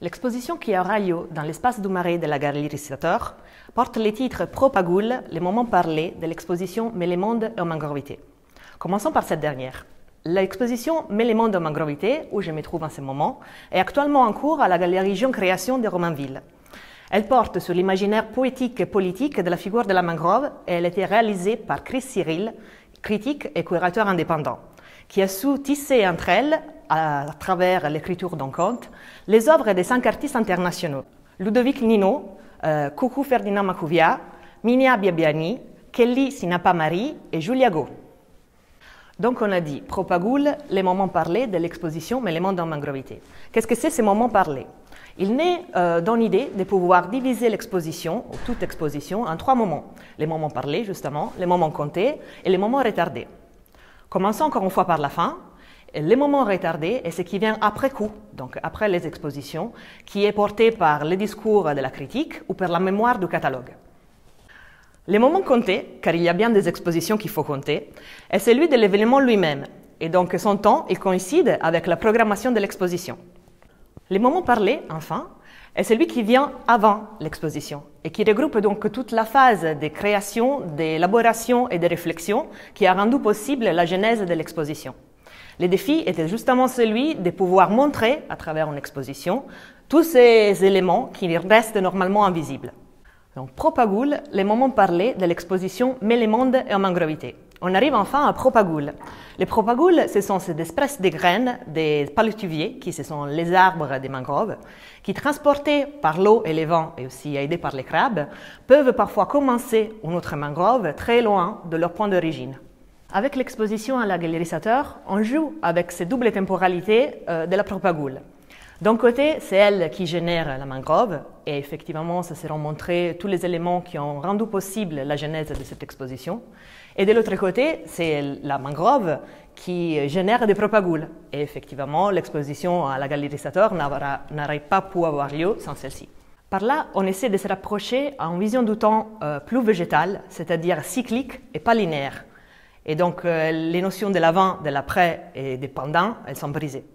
L'exposition qui aura lieu dans l'espace du Marais de la Galerie Rissator porte les titres Propagule, les moments parlés de l'exposition Mélémonde et Mangrovité. Commençons par cette dernière. L'exposition Mélémonde et Mangrovité, où je me trouve en ce moment, est actuellement en cours à la Galerie Jeune Création de Romainville. Elle porte sur l'imaginaire poétique et politique de la figure de la mangrove et elle a été réalisée par Chris Cyril, critique et curateur indépendant, qui a su tisser entre elles, à travers l'écriture d'un conte, les œuvres de 5 artistes internationaux. Ludovic Nino, Coucou Ferdinand Macouvia, Minia Biabiani, Kelly Sinapa-Marie et Julia Go. Donc on a dit Propagule, les moments parlés de l'exposition Mélémonde en Mangrovité. Qu'est-ce que c'est ces moments parlés? Il naît dans l'idée de pouvoir diviser l'exposition, ou toute exposition, en 3 moments. Les moments parlés, justement, les moments comptés et les moments retardés. Commençons encore une fois par la fin. Les moments retardés est ce qui vient après coup, donc après les expositions, qui est porté par le discours de la critique ou par la mémoire du catalogue. Les moments comptés, car il y a bien des expositions qu'il faut compter, est celui de l'événement lui-même, et donc son temps il coïncide avec la programmation de l'exposition. Les moments parlés, enfin, est celui qui vient avant l'exposition et qui regroupe donc toute la phase de création, d'élaboration et de réflexion qui a rendu possible la genèse de l'exposition. Le défi était justement celui de pouvoir montrer, à travers une exposition, tous ces éléments qui restent normalement invisibles. Donc, Propagule, les moments parlés de l'exposition Mélémonde et Mangrovité. On arrive enfin à Propagule. Les propagules, ce sont ces espèces de graines des palétuviers, qui ce sont les arbres des mangroves, qui transportés par l'eau et les vents et aussi aidés par les crabes, peuvent parfois commencer une autre mangrove très loin de leur point d'origine. Avec l'exposition à la Galerie Rissator, on joue avec ces doubles temporalités de la propagule. D'un côté, c'est elle qui génère la mangrove, et effectivement, ça seront montrés tous les éléments qui ont rendu possible la genèse de cette exposition. Et de l'autre côté, c'est la mangrove qui génère des propagules. Et effectivement, l'exposition à la Galerie Rissator n'aurait pas pu avoir lieu sans celle-ci. Par là, on essaie de se rapprocher à une vision du temps plus végétale, c'est-à-dire cyclique et pas linéaire. Et donc, les notions de l'avant, de l'après et des pendant, elles sont brisées.